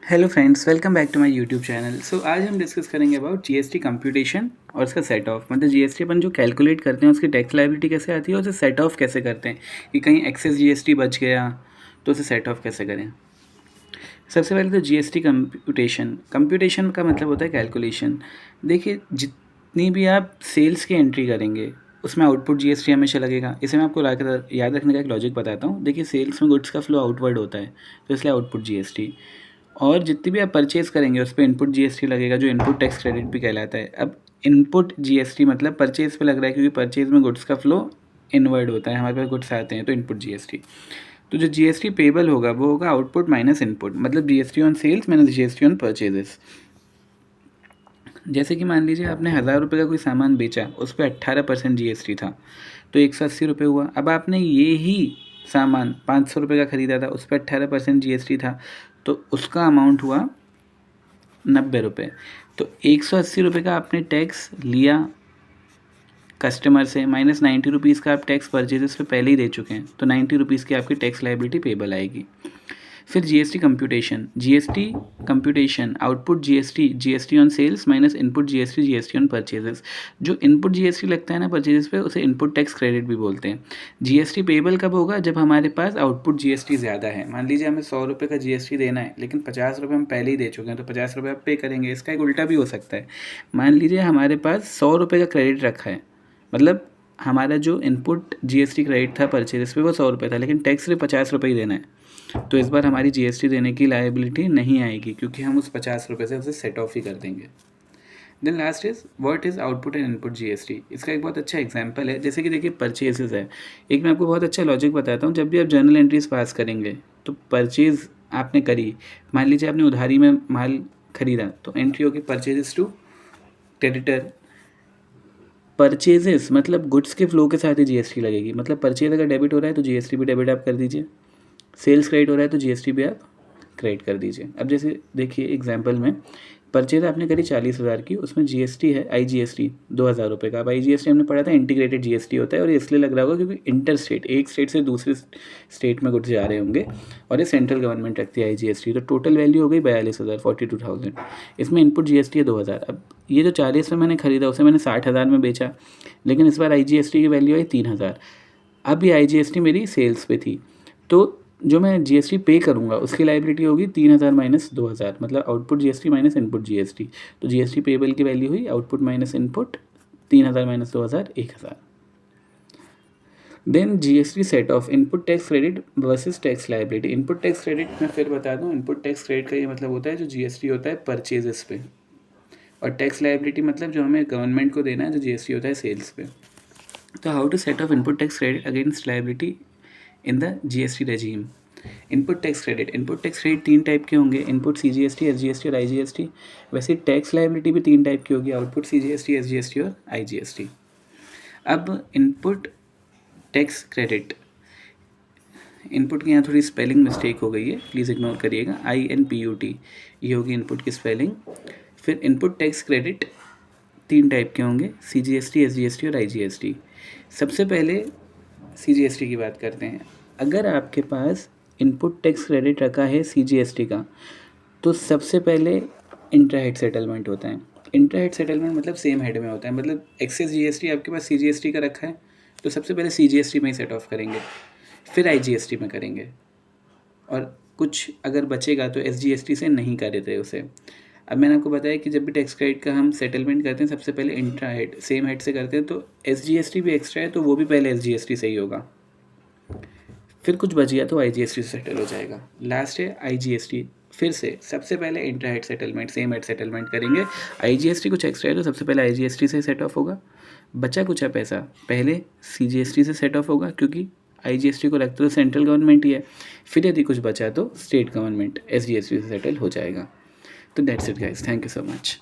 Hello friends, welcome back to my YouTube channel. So आज हम discuss करेंगे about GST computation और उसका सेट ऑफ। मतलब जीएसटी अपन जो कैलकुलेट करते हैं उसकी टैक्स लायबिलिटी कैसे आती है और उसे सेट ऑफ कैसे करते हैं कि कहीं एक्सेस जीएसटी बच गया तो उसे सेट ऑफ कैसे करें। सबसे पहले तो जीएसटी कंप्यूटेशन कंप्यूटेशन का मतलब होता है कैलकुलेशन। देखिए, जितनी भी आप सेल्स की एंट्री करेंगे उसमें आउटपुट जीएसटी हमेशा लगेगा। इसे मैं आपको याद रखने का एक लॉजिक बताता हूँ। देखिए, सेल्स में गुड्स का फ्लो आउटवर्ड होता है तो इसलिए आउटपुट जीएसटी, और जितनी भी आप परचेज़ करेंगे उस पर इनपुट जीएसटी लगेगा जो इनपुट टैक्स क्रेडिट भी कहलाता है। अब इनपुट जीएसटी मतलब परचेज़ पे लग रहा है क्योंकि परचेज़ में गुड्स का फ्लो इनवर्ड होता है, हमारे पास गुड्स आते हैं तो इनपुट जीएसटी। तो जो जीएसटी पेबल होगा वो होगा आउटपुट माइनस इनपुट, मतलब GST on sales minus GST on purchases. जैसे कि मान लीजिए आपने 1000 रुपये का कोई सामान बेचा, उस पर 18% जीएसटी था तो 180 रुपये हुआ। अब आपने ये ही सामान 500 रुपये का ख़रीदा था, उस पर 18% जीएसटी था तो उसका अमाउंट हुआ 90 रुपये। तो 180 रुपये का आपने टैक्स लिया कस्टमर से, माइनस 90 रुपीज़ का आप टैक्स परचेजेस पे पहले ही दे चुके हैं तो 90 रुपीज़ की आपकी टैक्स लाइबिलिटी पेबल आएगी। फिर GST computation output GST on sales minus input GST on purchases. जो इनपुट जीएसटी लगता है ना परचेजेस पे, उसे इनपुट टैक्स क्रेडिट भी बोलते हैं। जीएसटी पेबल कब होगा? जब हमारे पास आउटपुट जीएसटी ज़्यादा है। मान लीजिए हमें 100 रुपये का जीएसटी देना है लेकिन 50 रुपये हम पहले ही दे चुके हैं तो 50 रुपये आप पे करेंगे। इसका एक उल्टा भी हो सकता है। मान लीजिए हमारे पास 100 रुपये का क्रेडिट रखा है, मतलब हमारा जो इनपुट जीएसटी क्रेडिट था परचेजेस पे वो 100 रुपये था लेकिन टैक्स सिर्फ 50 रुपये ही देना है, तो इस बार हमारी जीएसटी देने की लायबिलिटी नहीं आएगी क्योंकि हम उस 50 रुपये से उसे सेट ऑफ ही कर देंगे। Then last is what is output and input GST. इसका एक बहुत अच्छा एग्जांपल है। जैसे कि देखिए, परचेजेस है। एक मैं आपको बहुत अच्छा लॉजिक बताता हूँ। जब भी आप जर्नल एंट्रीज पास करेंगे तो परचेज आपने करी, मान लीजिए आपने उधारी में माल खरीदा तो एंट्री होगी परचेजेस टू क्रेडिटर। परचेजेस मतलब गुड्स के फ्लो के साथ ही जीएसटी लगेगी। मतलब परचेज अगर डेबिट हो रहा है तो जीएसटी भी डेबिट आप कर दीजिए, सेल्स क्रेडिट हो रहा है तो जीएसटी भी आप क्रेडिट कर दीजिए। अब जैसे देखिए एग्जांपल में, परचेज आपने करी 40,000 की, उसमें जीएसटी है आईजीएसटी 2,000 रुपये का। अब आईजीएसटी हमने पढ़ा था इंटीग्रेटेड जीएसटी होता है और ये इसलिए लग रहा होगा क्योंकि इंटर स्टेट, एक स्टेट से दूसरे स्टेट में गुड्स जा रहे होंगे और ये सेंट्रल गवर्नमेंट रखती है आईजीएसटी। तो टोटल वैल्यू हो गई 42,000, 42,000। इसमें इनपुट जीएसटी है 2,000। अब ये जो 40 में मैंने खरीदा उसे मैंने 60,000 में बेचा, लेकिन इस बार आईजीएसटी की वैल्यू आई 3,000। अब ये आईजीएसटी मेरी सेल्स पे थी तो जो मैं जीएसटी पे करूँगा उसकी लायबिलिटी होगी 3,000 माइनस 2,000, मतलब output GST minus input GST. तो जीएसटी पेबल की वैल्यू हुई output minus input 3,000 minus 2,000 1,000। Then GST set off input tax credit versus tax liability. Input tax credit मैं फिर बता दूँ, इनपुट टैक्स क्रेडिट का ये मतलब होता है जो जीएसटी होता है परचेजेस पे, और टैक्स लायबिलिटी मतलब जो हमें गवर्नमेंट को देना है जो जीएसटी होता है सेल्स पे। तो how to set off input tax credit against liability in the GST regime. Input tax credit 3 type के होंगे, इनपुट सीजीएसटी, एसजीएसटी और आईजीएसटी। वैसे टैक्स लायबिलिटी भी 3 टाइप की होगी, आउटपुट सीजीएसटी, एसजीएसटी और आईजीएसटी। अब इनपुट टैक्स क्रेडिट, इनपुट की यहाँ थोड़ी स्पेलिंग मिस्टेक हो गई है, प्लीज़ इग्नोर करिएगा। INPUT ये होगी इनपुट की स्पेलिंग। फिर इनपुट टैक्स क्रेडिट 3 टाइप के होंगे, सीजीएसटी, एसजीएसटी और आईजीएसटी। सबसे पहले सीजीएसटी की बात करते हैं। अगर आपके पास इनपुट टैक्स क्रेडिट रखा है सीजीएसटी का तो सबसे पहले इंट्रा हेड सेटलमेंट होता है। इंट्रा हेड सेटलमेंट मतलब सेम हेड में होता है, मतलब एक्सेस जीएसटी आपके पास सीजीएसटी का रखा है तो सबसे पहले सीजीएसटी में ही सेट ऑफ करेंगे, फिर आईजीएसटी में करेंगे, और कुछ अगर बचेगा तो एसजीएसटी से नहीं कर देते उसे। अब मैंने आपको बताया कि जब भी टैक्स क्रेडिट का हम सेटलमेंट करते हैं सबसे पहले इंट्रा हेड सेम हेड से करते हैं, तो एसजीएसटी भी एक्स्ट्रा है तो वो भी पहले एसजीएसटी से ही होगा, फिर कुछ बच गया तो आईजीएसटी से सेटल हो जाएगा। लास्ट है आईजीएसटी, फिर से सबसे पहले intra head settlement same head settlement करेंगे। आईजीएसटी कुछ एक्स्ट्रा है तो सबसे पहले आईजीएसटी से सेट ऑफ होगा, बचा कुछ है पैसा पहले सीजीएसटी से सेट ऑफ होगा क्योंकि आईजीएसटी को रखते तो सेंट्रल गवर्नमेंट ही है, फिर यदि कुछ बचा तो स्टेट गवर्नमेंट एसजीएसटी से सेटल हो जाएगा। तो that's it guys, thank you so much.